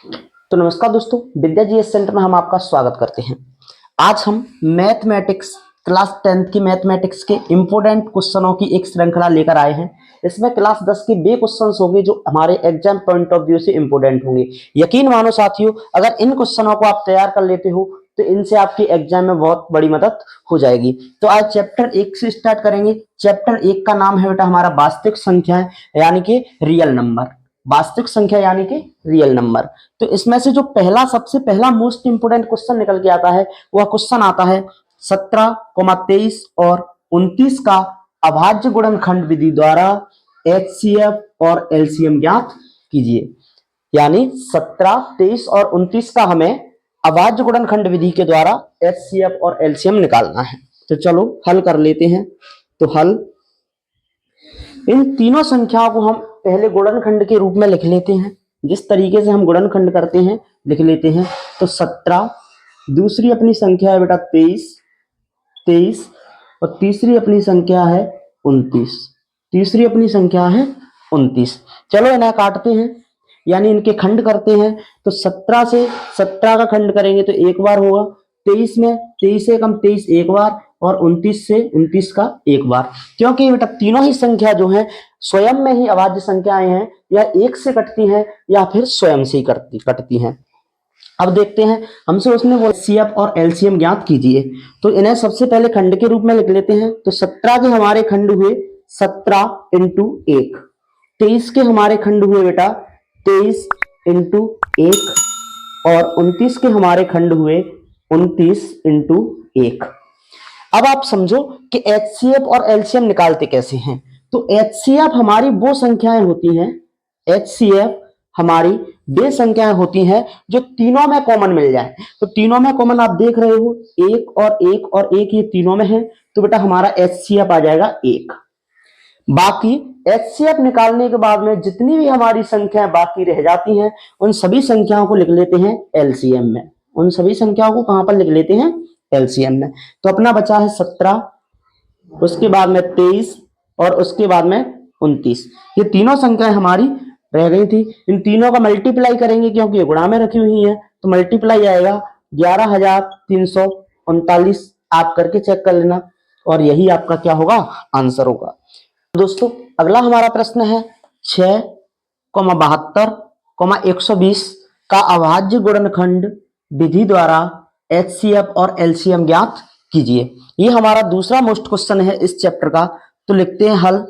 तो नमस्कार दोस्तों, विद्या जीएस सेंटर में हम आपका स्वागत करते हैं। आज हम मैथमेटिक्स क्लास 10th की मैथमेटिक्स के इंपोर्टेंट क्वेश्चनों की एक श्रृंखला लेकर आए हैं। इसमें क्लास 10 के वे क्वेश्चंस होंगे जो हमारे एग्जाम पॉइंट ऑफ व्यू से इंपोर्टेंट होंगे। यकीन मानो साथियों, अगर इन क्वेश्चनों को आप तैयार कर लेते हो तो इनसे आपकी एग्जाम में बहुत बड़ी मदद हो जाएगी। तो आज चैप्टर 1 से स्टार्ट करेंगे। चैप्टर 1 का नाम है बेटा हमारा वास्तविक संख्याएं यानी कि रियल नंबर। वास्तविक संख्या यानी कि रियल नंबर। तो इसमें से जो सबसे पहला मोस्ट इंपोर्टेंट क्वेश्चन निकल के आता है वह क्वेश्चन आता है 17, 23 और 29 का अभाज्य गुणनखंड विधि द्वारा एचसीएफ और एलसीएम ज्ञात कीजिए। यानी 17, 23 और 29 का हमें अभाज्य गुणनखंड विधि के द्वारा एचसीएफ और एलसीएम निकालना है। तो चलो हल कर लेते हैं। तो हल, इन तीनों संख्याओं को हम पहले गुणनखंड के रूप में लिख लेते हैं। जिस तरीके से हम गुणनखंड करते हैं लिख लेते हैं। तो 17, दूसरी अपनी संख्या है बेटा 23 और तीसरी अपनी संख्या है 29। चलो इन्हें काटते हैं यानी इनके खंड करते हैं। तो 17 से 17 का खंड करेंगे तो एक बार होगा, 23 में 23 से कम 23 एक बार और 29 से 29 का एक बार। क्योंकि बेटा तीनों ही संख्या जो है स्वयं में ही अभाज्य संख्याएं हैं, या एक से कटती हैं या फिर स्वयं से ही कटती हैं। अब देखते हैं, हमसे उसने बोला सीएफ और एलसीएम ज्ञात कीजिए। तो इन्हें सबसे पहले खंड के रूप में लिख लेते हैं। तो 17 के हमारे खंड हुए 17 इंटू 1, 23 के हमारे खंड हुए बेटा 23 इंटू 1 और 29 के हमारे खंड हुए 29 इंटू 1। अब आप समझो कि एचसीएफ और एलसीएम निकालते कैसे हैं। तो एचसीएफ हमारी वो संख्याएं होती हैं, एचसीएफ हमारी वे संख्याएं होती हैं जो तीनों में कॉमन मिल जाए। तो तीनों में कॉमन आप देख रहे हो, एक और एक ये तीनों में है। तो बेटा हमारा एचसीएफ आ जाएगा 1। बाकी एचसीएफ निकालने के बाद में जितनी भी हमारी संख्याएं बाकी रह जाती हैं उन सभी संख्याओं को लिख लेते हैं एलसीएम में। उन सभी संख्याओं को कहां पर लिख लेते हैं? एलसीएम में। तो अपना बचा है 17, उसके बाद में 23 और उसके बाद में 29। ये तीनों संख्याएं हमारी रह गई थी। इन तीनों का मल्टीप्लाई करेंगे क्योंकि ये गुणा में रखी हुई है। तो मल्टीप्लाई आएगा 11,339। आप करके चेक कर लेना और यही आपका क्या होगा? आंसर होगा। दोस्तों अगला हमारा प्रश्न है 6,72,120 का अभाज्य गुणनखंड विधि द्वारा एचसीएफ और एलसीएम ज्ञात कीजिए। ये हमारा दूसरा मोस्ट क्वेश्चन है इस चैप्टर का। तो लिखते हैं हल,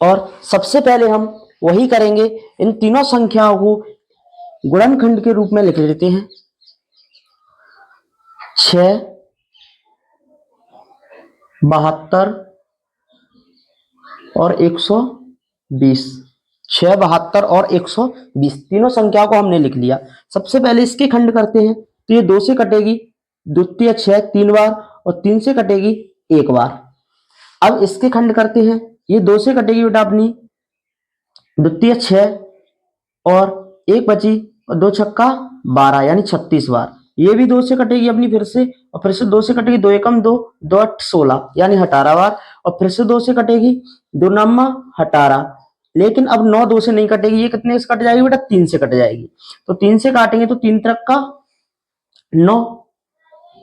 और सबसे पहले हम वही करेंगे, इन तीनों संख्याओं को गुणनखंड के रूप में लिख लेते हैं। 672 और 120, 672 और 120 तीनों संख्याओं को हमने लिख लिया। सबसे पहले इसके खंड करते हैं। तो ये 2 से कटेगी, द्वितीय 6 3 बार और 3 से कटेगी एक बार। अब इसके खंड करते हैं। ये 2 से कटेगी बेटा अपनी द्वितीय 6 और एक बची और 2 छक्का 12 यानी 36 बार। ये भी 2 से कटेगी अपनी फिर से, और फिर से 2 से कटेगी, 2 एकम 2, 2 8 16 यानी 18 बार, और फिर से 2 से कटेगी, 2 नम्मा 18। लेकिन अब 9 2 से नहीं कटेगी, ये कितने से कट जाएगी बेटा? 3 से कट जाएगी। तो 3 से काटेंगे तो 3 त्रिक का 9,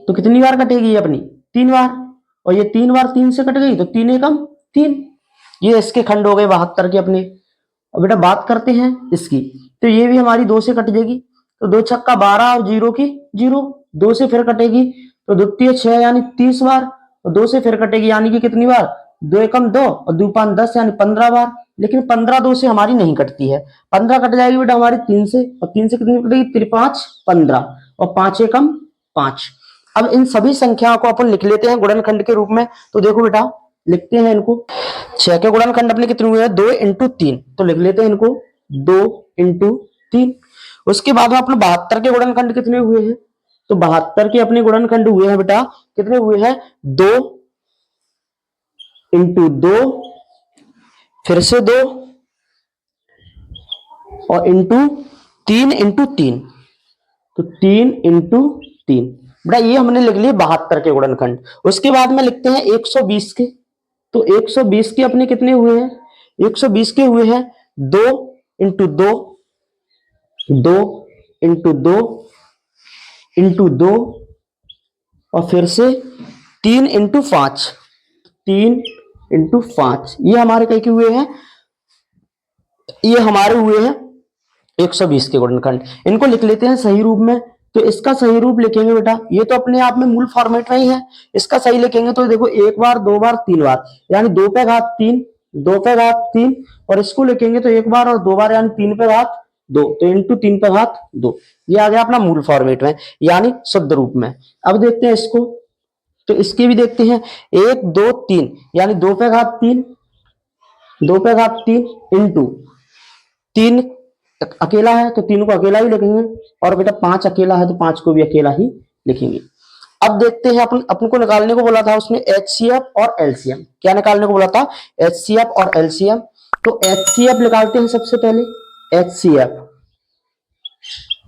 तो कितनी बार कटेगी अपनी? 3 बार। और ये 3 बार 3 से कट गई तो 3 एकम 3। ये इसके खंड हो गए 72 के अपने। और बेटा बात करते हैं इसकी, तो ये भी हमारी 2 से कट जाएगी। तो 2 छक्का 12 और 0 की 0, 2 से फिर कटेगी तो द्वितीय 6 यानी 30 बार, और 2 से फिर कटेगी यानी कि कितनी बार? 2 एकम 2 और 2 5 10 यानी 15 बार। लेकिन 15 2 से हमारी नहीं कटती है। 15 कट जाएगी बेटा हमारी 3 से, और 3 से कितनी कटेगी? 3 5 15 और 5 एकम 5। अब इन सभी संख्याओं को अपन लिख लेते हैं गुणनखंड के रूप में। तो देखो बेटा लिखते हैं इनको। 6 के गुणनखंड अपने कितने हुए हैं? 2 इंटू 3। तो लिख लेते हैं इनको 2 इंटू 3। उसके बाद में अपने 72 के गुणनखंड कितने हुए हैं? तो 72 के अपने गुणनखंड हुए हैं बेटा, कितने हुए हैं? 2 इंटू 2, फिर से 2 और इंटू 3 इंटू 3। तो 3 इंटू 3 बेटा ये हमने लिख लिए 72 के गुणनखंड। उसके बाद में लिखते हैं 120 के। तो 120 के अपने कितने हुए हैं? 120 के हुए हैं 2 इंटू 2, 2 इंटू 2 इंटू 2 और फिर से 3 इंटू 5, 3 इंटू 5, ये हमारे कई के हुए हैं, ये हमारे हुए हैं 120 के गुणनखंड। इनको लिख लेते हैं सही रूप में। तो इसका सही रूप लिखेंगे बेटा, ये तो अपने आप में मूल फॉर्मेट में ही है, इसका सही लिखेंगे तो देखो 1 बार 2 बार 3 बार, यानी 2 पे घात 3, 2 पे घात 3, और इसको लिखेंगे तो 1 बार और 2 बार यानी 3 पे घात 2, तो इंटू 3 पे घात 2, ये आ गया अपना मूल फॉर्मेट में यानी शुद्ध रूप में। अब देखते हैं इसको, तो इसके भी देखते हैं 1 2 3 यानी 2 पे घात 3, 2 पे घात 3 इंटू 3 अकेला है तो 3 को अकेला ही लिखेंगे, और बेटा 5 अकेला है तो 5 को भी अकेला ही लिखेंगे। अब देखते हैं, अपन को निकालने को बोला था उसमें एचसीएफ और एलसीएम, क्या निकालने को बोला था, एचसीएफ और एलसीएम। तो एचसीएफ निकालते हैं सबसे पहले, एचसीएफ।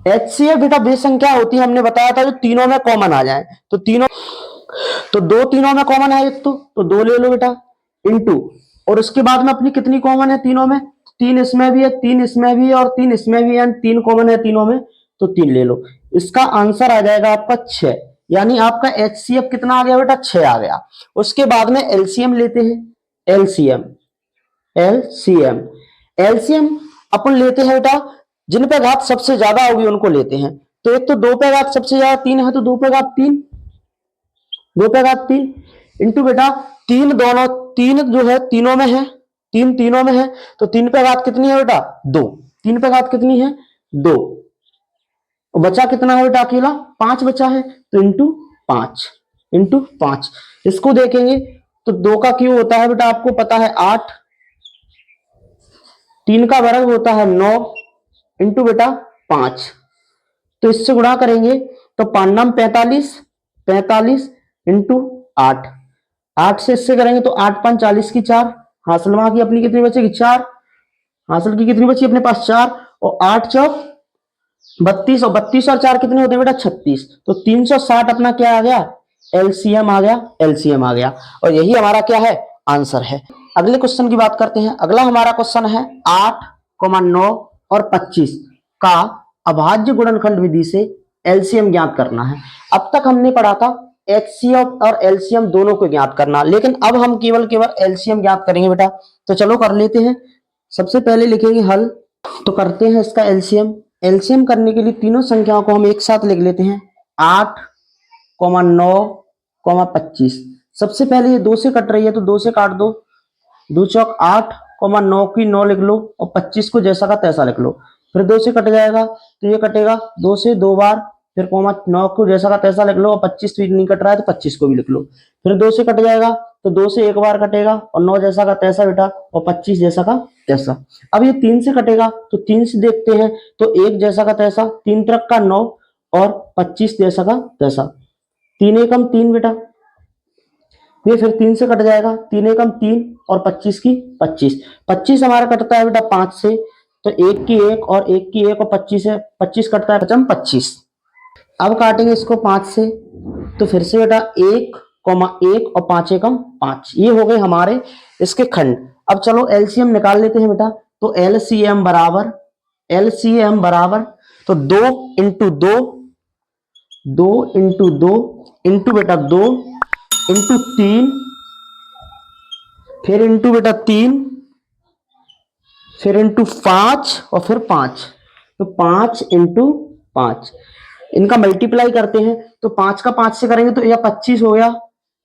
एचसीएफ बेटा वे संख्या होती है, हमने बताया था जो तीनों में कॉमन आ जाए, तो तीनों, तो 2 तीनों में कॉमन है एक, तो 2 ले लो बेटा, इंटू, और उसके बाद में अपनी कितनी कॉमन है तीनों में, 3 इसमें भी है, 3 इसमें भी है और 3 इसमें भी है, 3 कॉमन है तीनों में, तो 3 ले लो। इसका आंसर आ जाएगा आपका 6, यानी आपका एचसीएफ कितना आ गया बेटा, 6 आ गया। उसके बाद में एलसीएम लेते हैं, एलसीएम, एलसीएम, एलसीएम अपन लेते हैं बेटा जिन पे घात सबसे ज्यादा होगी उनको लेते हैं। तो एक तो 2 पे घात सबसे ज्यादा 3 है, तो 2 पे घात 3, 2 पे घात 3 इंटू बेटा 3, दोनों 3 जो है तीनों में है, 3 तीनों में है, तो 3 पे घात कितनी है बेटा, 2, 3 पे घात कितनी है, 2, बचा कितना है बेटा अकेला, 5 बचा है, तो इंटू 5, इंटू 5। इसको देखेंगे तो 2 का क्यूब होता है बेटा आपको पता है 8, 3 का वर्ग होता है 9 इंटू बेटा 5, तो इससे गुणा करेंगे तो 5 नाम 45, 45 इंटू 8, 8 से इससे करेंगे तो 8 5 40 की 4, हासिल वहां की अपनी कितनी बचेगी 4, हासिल की कितनी बची अपने पास 4, और 8 चौक 32, और 32 और 4 कितने होते हैं बेटा 36, तो 360 अपना क्या आ गया, एलसीएम आ गया, एलसीएम आ गया, और यही हमारा क्या है, आंसर है। अगले क्वेश्चन की बात करते हैं। अगला हमारा क्वेश्चन है 8, 9 और 25 का अभाज्य गुणनखंड विधि से एलसीएम ज्ञात करना है। अब तक हमने पढ़ा था एचसीएफ और एलसीएम दोनों को ज्ञात करना, लेकिन अब हम केवल एलसीएम ज्ञात करेंगे बेटा। तो चलो कर लेते हैं। सबसे पहले लिखेंगे हल, तो करते हैं इसका एलसीएम। एलसीएम करने के लिए तीनों संख्याओं को हम एक साथ लिख लेते हैं, 8, 9, 25। सबसे पहले ये 2 से कट रही है तो 2 से काट दो, 2 चौक 8, 9 की 9 लिख लो, और 25 को जैसा का तैसा लिख लो। फिर 2 से कट जाएगा तो ये कटेगा 2 से 2 बार, फिर 9 को जैसा का तैसा लिख लो, और 25 तो नहीं कट रहा है तो 25 को भी लिख लो। फिर 2 से कट जाएगा तो 2 से एक बार कटेगा, और 9 जैसा का तैसा बेटा, और 25 जैसा का तैसा। अब ये 3 से कटेगा तो 3 से देखते हैं तो 1 जैसा का तैसा, 3 तरफ का 9 और 25 जैसा का तैसा, 3 एकम 3 बेटा। ये फिर 3 से कट जाएगा, 3 एकम 3 और 25 की 25, 25 हमारा कटता है बेटा 5 से, तो 1 की 1 और 1 की 1 और 25 है, 25 कटता है 25। अब काटेंगे इसको 5 से, तो फिर से बेटा 1, 1 और 5 एकम 5, ये हो गए हमारे इसके खंड। अब चलो एलसीएम निकाल लेते हैं बेटा। तो एलसीएम बराबर, एलसीएम बराबर, तो 2 इंटू 2, 2 इंटू 2 इंटू बेटा 2 इंटू 3, फिर इंटू बेटा 3, फिर इंटू 5 और फिर 5, तो 5 इंटू 5। इनका मल्टीप्लाई करते हैं तो 5 का 5 से करेंगे तो यह 25 हो गया,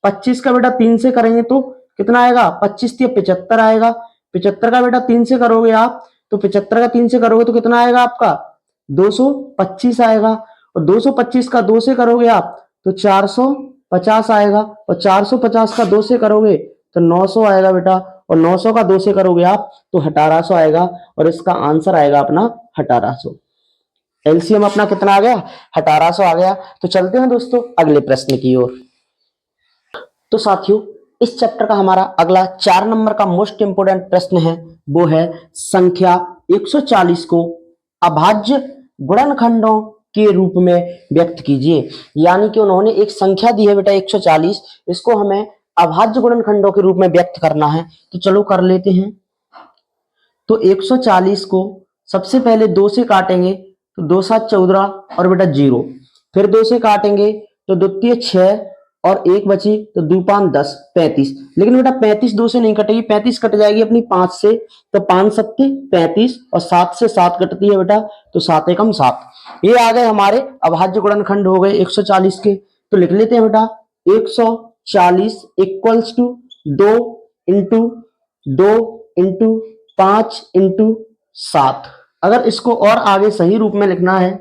25 का बेटा 3 से करेंगे तो कितना आएगा, 25 से 75 आएगा, 75 का बेटा 3 से करोगे आप तो 75 का 3 से करोगे तो कितना आएगा आपका 225 आएगा, और 225 का 2 से करोगे आप तो 450 आएगा, और 450 का 2 से करोगे तो 900 आएगा बेटा, और 900 का 2 से करोगे आप तो 1800 आएगा, और इसका आंसर आएगा अपना 1800। एलसीएम अपना कितना आ गया, 1800 आ गया। तो चलते हैं दोस्तों अगले प्रश्न की ओर। तो साथियों इस चैप्टर का हमारा अगला 4 नंबर का मोस्ट इंपोर्टेंट प्रश्न है, वो है संख्या 140 को अभाज्य गुणनखंडों के रूप में व्यक्त कीजिए। यानी कि उन्होंने एक संख्या दी है बेटा 140, इसको हमें अभाज्य गुणनखंडों के रूप में व्यक्त करना है। तो चलो कर लेते हैं। तो 140 को सबसे पहले 2 से काटेंगे तो 2 7 14 और बेटा 0। फिर 2 से काटेंगे तो द्वितीय 6 और 1 बची तो 2 5 10 35। लेकिन बेटा 35 2 से नहीं कटेगी, 35 कट जाएगी अपनी 5 से, तो 5 सत्ते 35 और 7 से 7 कटती है बेटा, तो 7 एकम 7। ये आ गए हमारे अभाज्य गुणनखंड हो गए 140 के। तो लिख लेते हैं बेटा 140 equals to 2 into 2 into 5 into 7। अगर इसको और आगे सही रूप में लिखना है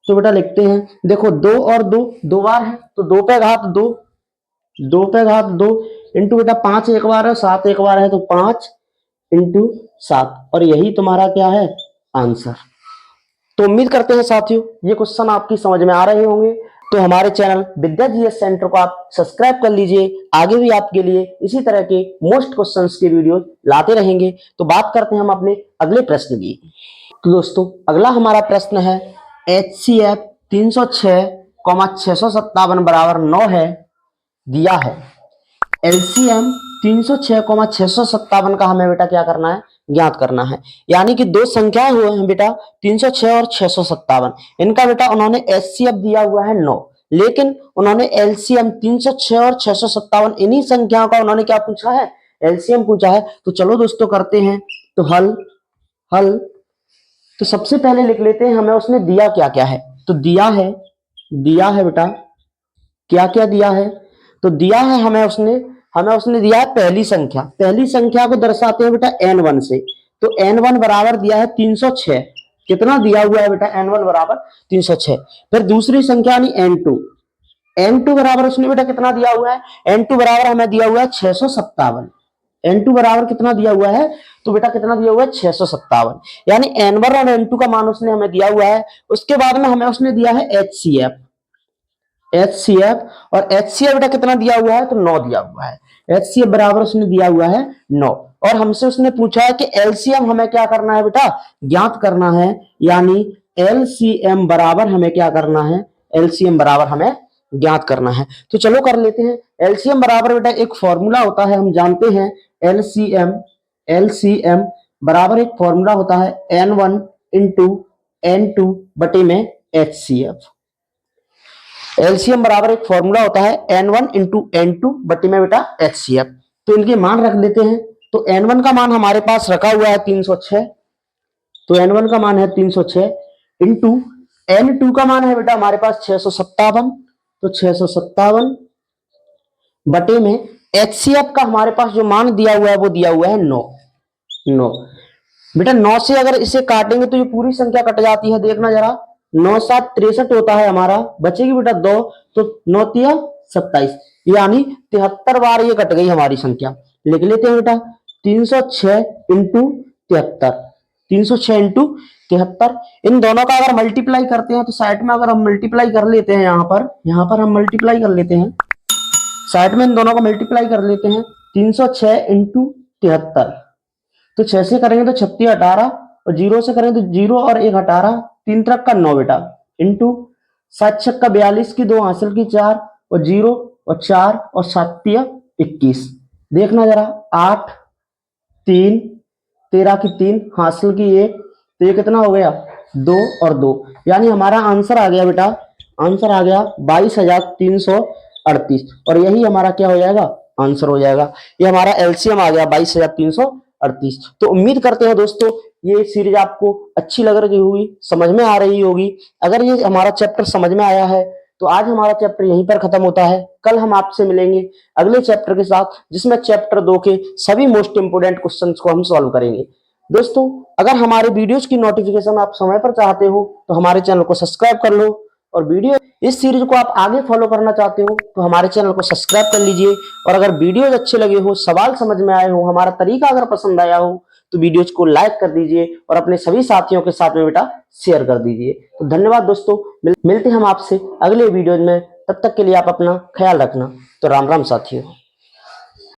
तो बेटा लिखते हैं, देखो 2 और 2 दो बार है, तो 2 पे घात 2, 2 पे घात 2 इंटू बेटा 5 एक बार है, 7 एक बार है, तो 5 इंटू 7। और यही तुम्हारा क्या है आंसर। तो उम्मीद करते हैं साथियों ये क्वेश्चन आपकी समझ में आ रहे होंगे। तो हमारे चैनल विद्या जीएस सेंटर को आप सब्सक्राइब कर लीजिए, आगे भी आपके लिए इसी तरह के मोस्ट क्वेश्चंस के वीडियो लाते रहेंगे। तो बात करते हैं हम अपने अगले प्रश्न की। तो दोस्तों अगला हमारा प्रश्न है HCF 306,657 बराबर 9 है, दिया है। LCM 306,657 का हमें बेटा क्या करना है, ज्ञात करना है। यानी कि दो संख्याएं हुए हैं बेटा 306 और 657, इनका बेटा उन्होंने HCF दिया हुआ है 9, लेकिन उन्होंने LCM 306 और 657 इन्हीं संख्याओं का उन्होंने क्या पूछा है, LCM पूछा है। तो चलो दोस्तों करते हैं तो हल। तो सबसे पहले लिख लेते हैं हमें उसने दिया क्या क्या है। तो दिया है बेटा क्या क्या दिया है। तो दिया है हमें उसने दिया है पहली संख्या को दर्शाते हैं बेटा n1 से। तो n1 बराबर दिया है 306। कितना दिया हुआ है बेटा, n1 बराबर 306। फिर दूसरी संख्या यानी n2 बराबर उसने बेटा कितना दिया हुआ है, n2 बराबर हमें दिया हुआ है 657। n2 बराबर कितना दिया हुआ है, तो बेटा कितना दिया हुआ है 657। यानी n1 और n2 का मान उसने हमें दिया हुआ है। उसके बाद में हमें उसने दिया है HCF और HCF बेटा कितना दिया हुआ है, तो 9 दिया हुआ है। HCF बराबर उसने दिया हुआ है 9। और हमसे उसने पूछा है कि LCM हमें क्या करना है बेटा, ज्ञात करना है। यानी LCM बराबर हमें क्या करना है, LCM बराबर हमें ज्ञात करना है। तो चलो कर लेते हैं। LCM बराबर बेटा एक फॉर्मूला होता है, हम जानते हैं LCM बराबर एक फॉर्मूला होता है N1 इंटू N2 बटे में HCF। LCM बराबर एक फॉर्मूला होता है N1 इंटू N2 बटे में बेटा HCF। तो इनके मान रख लेते हैं। तो N1 का मान हमारे पास रखा हुआ है 306, तो N1 का मान है 306 इंटू N2 का मान है बेटा हमारे पास 657, तो 657 बटे में HCF का हमारे पास जो मान दिया हुआ है वो दिया हुआ है 9। बेटा 9 से अगर इसे काटेंगे तो ये पूरी संख्या कट जाती है, देखना जरा 9 7 63 होता है हमारा, बचेगी बेटा 2, तो 9 3 27, यानी 73 बार ये कट गई हमारी संख्या। लिख लेते हैं बेटा 306 इंटू 73, 306 इंटू 73। इन दोनों का अगर मल्टीप्लाई करते हैं तो साइड में अगर हम मल्टीप्लाई कर लेते हैं, यहाँ पर हम मल्टीप्लाई कर लेते हैं, साइड में इन दोनों को मल्टीप्लाई कर लेते हैं। 306 इंटू 73, तो 6 से करेंगे तो 36 18, और 0 से करेंगे तो 0 और 1 18, 3 3 का 9 बेटा, इंटू 7 6 का 42 की 2 हासिल की 4 और 0 और 4 और 7 21। देखना जरा 8 3 13 की 3 हासिल की 1, तो ये कितना हो गया 2 और 2, यानी हमारा आंसर आ गया बेटा, आंसर आ गया 22,338। और यही हमारा क्या हो जाएगा, आंसर हो जाएगा। ये हमारा LCM आ गया 22,338। तो उम्मीद करते हैं दोस्तों ये सीरीज आपको अच्छी लग रही होगी, समझ में आ रही होगी। अगर ये हमारा चैप्टर समझ में आया है तो आज हमारा चैप्टर यहीं पर खत्म होता है। कल हम आपसे मिलेंगे अगले चैप्टर के साथ, जिसमें चैप्टर 2 के सभी मोस्ट इंपोर्टेंट क्वेश्चंस को हम सॉल्व करेंगे। दोस्तों अगर हमारे वीडियोस की नोटिफिकेशन आप समय पर चाहते हो तो हमारे चैनल को सब्सक्राइब कर लो, और वीडियो इस सीरीज को आप आगे फॉलो करना चाहते हो तो हमारे चैनल को सब्सक्राइब कर लीजिए। और अगर वीडियोज अच्छे लगे हो, सवाल समझ में आए हो, हमारा तरीका अगर पसंद आया हो तो वीडियोज को लाइक कर दीजिए और अपने सभी साथियों के साथ में बेटा शेयर कर दीजिए। तो धन्यवाद दोस्तों, मिलते हैं हम आपसे अगले वीडियोज में, तब तक के लिए आप अपना ख्याल रखना। तो राम राम साथियों।